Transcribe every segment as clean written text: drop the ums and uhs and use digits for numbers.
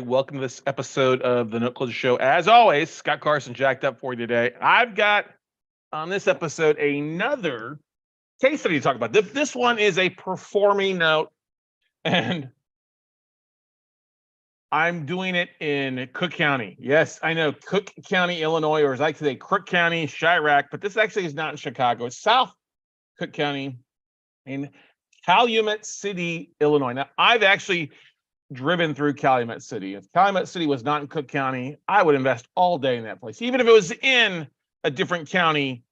Welcome to this episode of the Note Closer Show. As always, Scott Carson jacked up for you today. I've got on this episode another case study to talk about. This one is a performing note, and I'm doing it in Cook County. Yes, I know, Cook County, Illinois, or as I like to say, Crook County, Chirac, but this actually is not in Chicago. It's South Cook County in Calumet City, Illinois. Now, I've actually driven through Calumet City. If Calumet City was not in Cook County, I would invest all day in that place, even if it was in a different county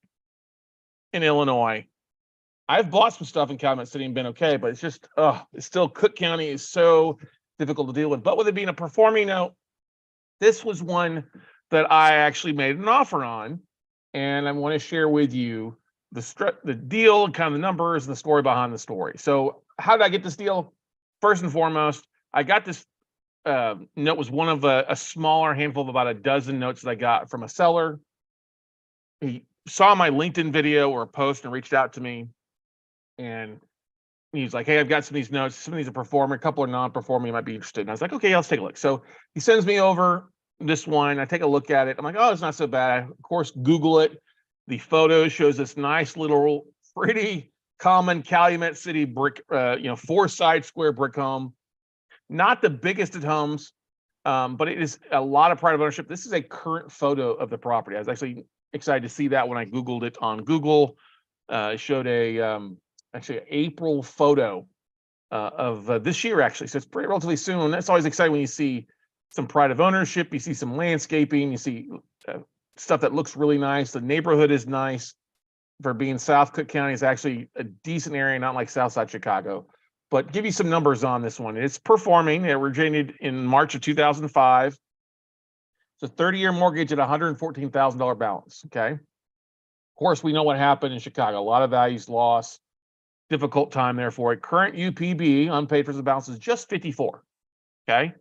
in Illinois. I've bought some stuff in Calumet City and been okay, but it's just, it's still Cook County is so difficult to deal with. But with it being a performing note, this was one that I actually made an offer on, and I want to share with you the deal, kind of the numbers, and the story behind the story. So, how did I get this deal? First and foremost, I got this note was one of a smaller handful of about a dozen notes that I got from a seller. He saw my LinkedIn video or a post and reached out to me, and he's like, "Hey, I've got some of these notes. Some of these are performing, a couple are non-performing. You might be interested." And I was like, "Okay, let's take a look." So he sends me over this one. I take a look at it. I'm like, "Oh, it's not so bad." I, of course, Google it. The photo shows this nice little, pretty common Calumet City brick, four-side square brick home. Not the biggest of homes, but it is a lot of pride of ownership. This is a current photo of the property. I was actually excited to see that when I Googled it on Google. It showed actually an April photo of this year, actually. So it's pretty relatively soon. That's always exciting when you see some pride of ownership. You see some landscaping. You see stuff that looks really nice. The neighborhood is nice. For being South Cook County, is actually a decent area, not like Southside Chicago. But give you some numbers on this one. It's performing. It originated in March of 2005. It's a 30-year mortgage at $114,000 balance. Okay. Of course, we know what happened in Chicago. A lot of values lost. Difficult time there for it. Current UPB, unpaid for the balance, is just 54. Okay.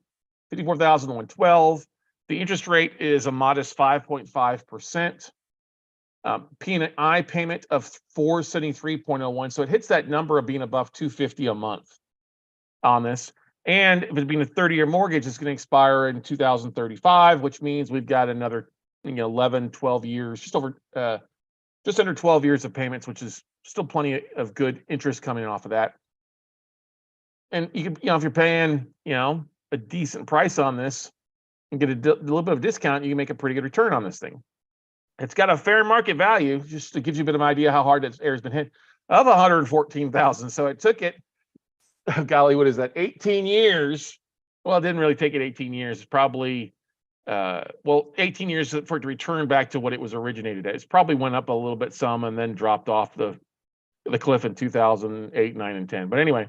54,112. The interest rate is a modest 5.5%. P&I payment of 473.01, so it hits that number of being above 250 a month on this. And if it's being a 30-year mortgage, it's going to expire in 2035, which means we've got another 11, 12 years, just under 12 years of payments, which is still plenty of good interest coming off of that. And you can, if you're paying a decent price on this and get a little bit of discount, you can make a pretty good return on this thing. It's got a fair market value, just to give you a bit of an idea how hard this area's been hit, of 114,000. So it took it, golly, what is that? 18 years. Well, it didn't really take it 18 years. It's probably 18 years for it to return back to what it was originated at. It's probably went up a little bit some and then dropped off the cliff in 2008, 9, and 10. But anyway,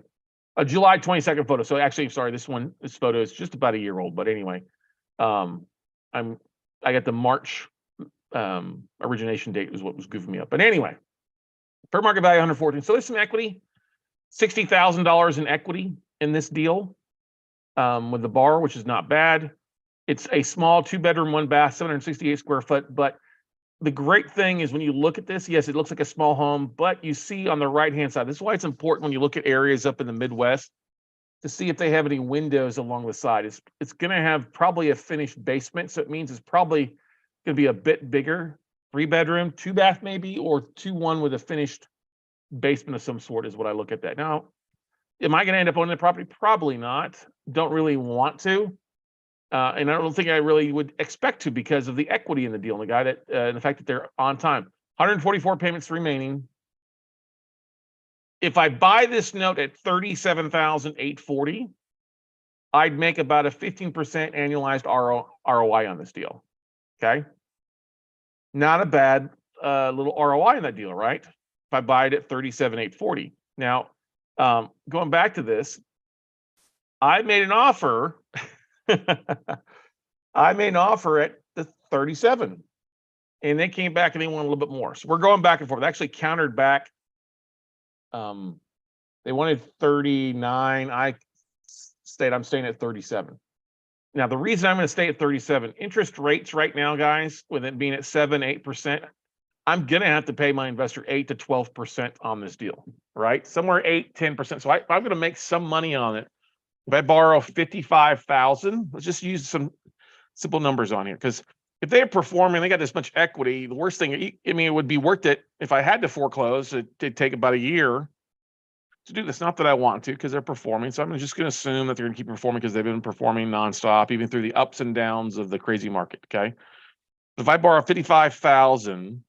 a July 22nd photo. So actually, sorry, this photo is just about a year old. But anyway, I got the March origination date is what was goofing me up. But anyway, fair market value 114. So there's some equity, $60,000 in equity in this deal with the borrower, which is not bad. It's a small 2-bedroom, 1-bath, 768 square foot. But the great thing is when you look at this, yes, it looks like a small home, but you see on the right-hand side, this is why it's important when you look at areas up in the Midwest to see if they have any windows along the side. It's going to have probably a finished basement. So it means it's probably going to be a bit bigger, 3-bedroom, 2-bath maybe, or 2-1 with a finished basement of some sort is what I look at that. Now, am I going to end up owning the property? Probably not. Don't really want to. And I don't think I really would expect to because of the equity in the deal and the fact that they're on time. 144 payments remaining. If I buy this note at $37,840, I'd make about a 15% annualized ROI on this deal. Okay. Not a bad little ROI in that deal, right? If I buy it at $37,840. Now, going back to this, I made an offer. I made an offer at the 37, and they came back and they wanted a little bit more. So we're going back and forth. They actually countered back. They wanted 39. I'm staying at 37. Now, the reason I'm going to stay at 37, interest rates right now, guys, with it being at 7-8%, I'm going to have to pay my investor 8 to 12% on this deal, right? Somewhere 8-10%. So I'm going to make some money on it. If I borrow 55,000, let's just use some simple numbers on here, because if they're performing, they got this much equity. The worst thing, I mean, it would be worth it if I had to foreclose. It did take about a year to do this. Not that I want to, because they're performing. So I'm just going to assume that they're going to keep performing because they've been performing nonstop, even through the ups and downs of the crazy market. Okay. If I borrow 55,000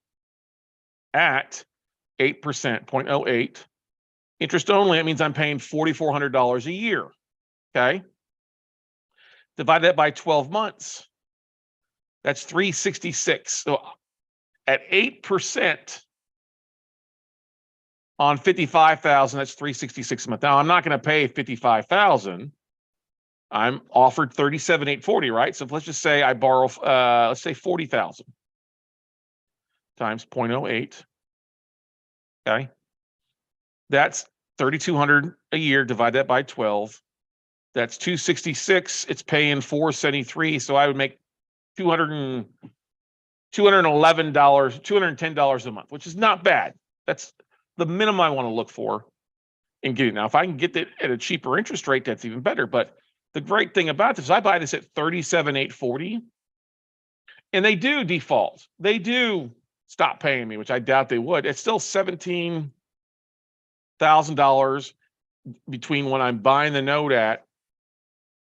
at 8%, 0.08, interest only, it means I'm paying $4,400 a year. Okay. Divide that by 12 months. That's 366. So at 8% on 55,000, that's 366 a month. Now I'm not going to pay 55,000. I'm offered 37,840, right? So let's just say I borrow, let's say 40,000 times 0.08. Okay. That's 3,200 a year. Divide that by 12. That's 266. It's paying 473. So I would make $211, $210 a month, which is not bad. That's the minimum I want to look for in getting. Now, if I can get that at a cheaper interest rate, that's even better. But the great thing about this is I buy this at 37,840, and they do default. They do stop paying me, which I doubt they would. It's still $17,000 between when I'm buying the note at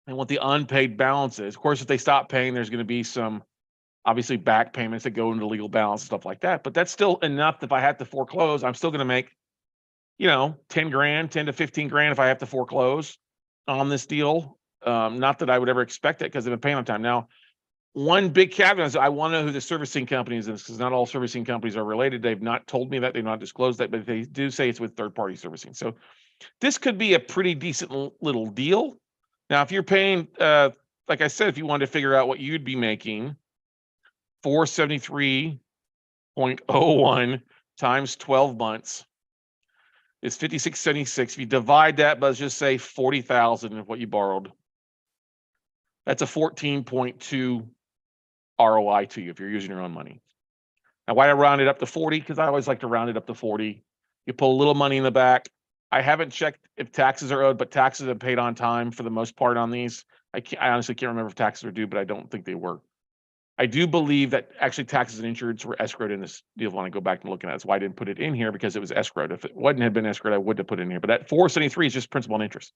and what the unpaid balance is. Of course, if they stop paying, there's going to be some obviously back payments that go into legal balance and stuff like that. But that's still enough. If I have to foreclose, I'm still going to make, 10 grand, 10 to 15 grand if I have to foreclose on this deal. Not that I would ever expect it because they've been paying on time. Now, one big caveat is I want to know who the servicing company is, because not all servicing companies are related. They've not told me that. They've not disclosed that, but they do say it's with third-party servicing. So this could be a pretty decent little deal. Now, if you're paying, like I said, if you wanted to figure out what you'd be making, 473.01 times 12 months is 5676. If you divide that, let's just say 40,000 of what you borrowed, that's a 14.2 ROI to you if you're using your own money. Now, why I round it up to 40? Because I always like to round it up to 40. You pull a little money in the back. I haven't checked if taxes are owed, but taxes are paid on time for the most part on these. I honestly can't remember if taxes are due, but I don't think they were. I do believe that actually taxes and insurance were escrowed in this deal. When I go back and look at it, that's why I didn't put it in here, because it was escrowed. If it wouldn't have been escrowed, I would have put it in here. But that 473 is just principal and interest.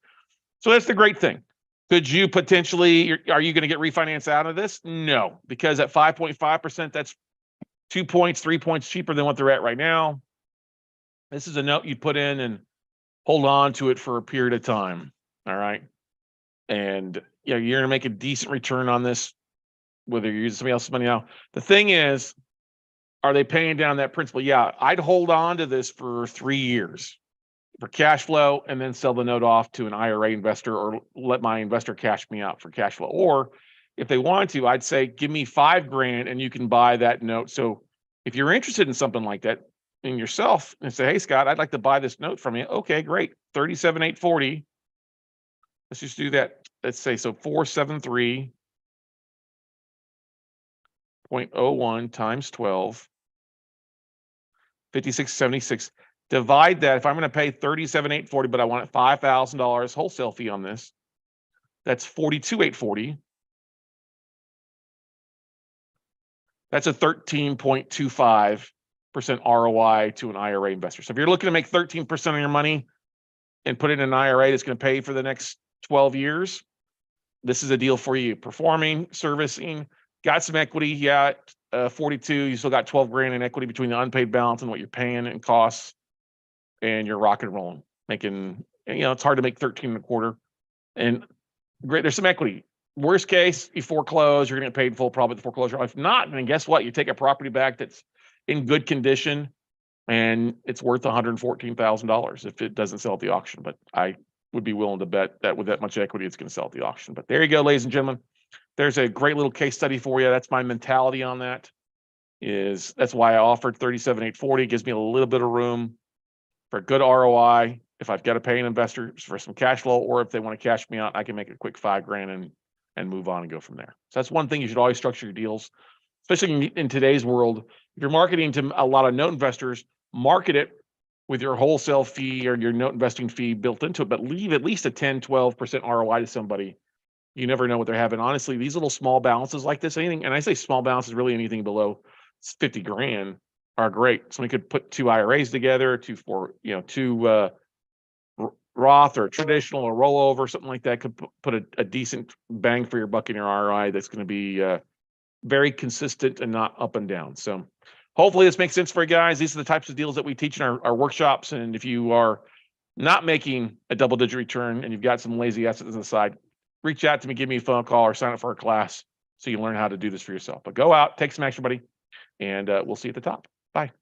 So that's the great thing. Could you potentially, are you going to get refinanced out of this? No, because at 5.5%, that's 2 points, 3 points cheaper than what they're at right now. This is a note you put in and hold on to it for a period of time. All right. And you're going to make a decent return on this, whether you're using somebody else's money now. The thing is, are they paying down that principal? Yeah, I'd hold on to this for 3 years for cash flow and then sell the note off to an IRA investor, or let my investor cash me out for cash flow. Or if they want to, I'd say, give me 5 grand and you can buy that note. So if you're interested in something like that in yourself and say, hey, Scott, I'd like to buy this note from you. Okay, great. 37,840. Let's just do that. Let's say, so 473.01 times 12, 5676. Divide that. If I'm going to pay 37,840, but I want $5,000 wholesale fee on this, that's 42,840. That's a 13.25% ROI to an IRA investor. So if you're looking to make 13% on your money and put it in an IRA that's going to pay for the next 12 years, this is a deal for you. Performing, servicing, got some equity. Yeah, 42, you still got 12 grand in equity between the unpaid balance and what you're paying and costs, and you're rock and rolling, making, it's hard to make 13 and a quarter. And great, there's some equity. Worst case, you foreclose, you're going to get paid full probably the foreclosure. If not, then guess what? You take a property back that's in good condition and it's worth $114,000 if it doesn't sell at the auction. But I would be willing to bet that with that much equity, it's going to sell at the auction. But there you go, ladies and gentlemen. There's a great little case study for you. That's my mentality on that. That's why I offered 37,840. It gives me a little bit of room for a good ROI. If I've got to pay an investor for some cash flow, or if they want to cash me out, I can make a quick 5 grand and move on and go from there. So that's one thing you should always structure your deals, especially in today's world. If you're marketing to a lot of note investors, market it with your wholesale fee or your note investing fee built into it, but leave at least a 10-12% ROI to somebody. You never know what they're having. Honestly, these little small balances like this, anything, and I say small balances, really anything below 50 grand are great. Somebody could put 2 IRAs together, two Roth or traditional or rollover, something like that could put a decent bang for your buck in your ROI that's going to be very consistent and not up and down. So hopefully this makes sense for you guys. These are the types of deals that we teach in our workshops. And if you are not making a double-digit return and you've got some lazy assets on the side, reach out to me, give me a phone call, or sign up for a class so you can learn how to do this for yourself. But go out, take some action, buddy, and we'll see you at the top. Bye.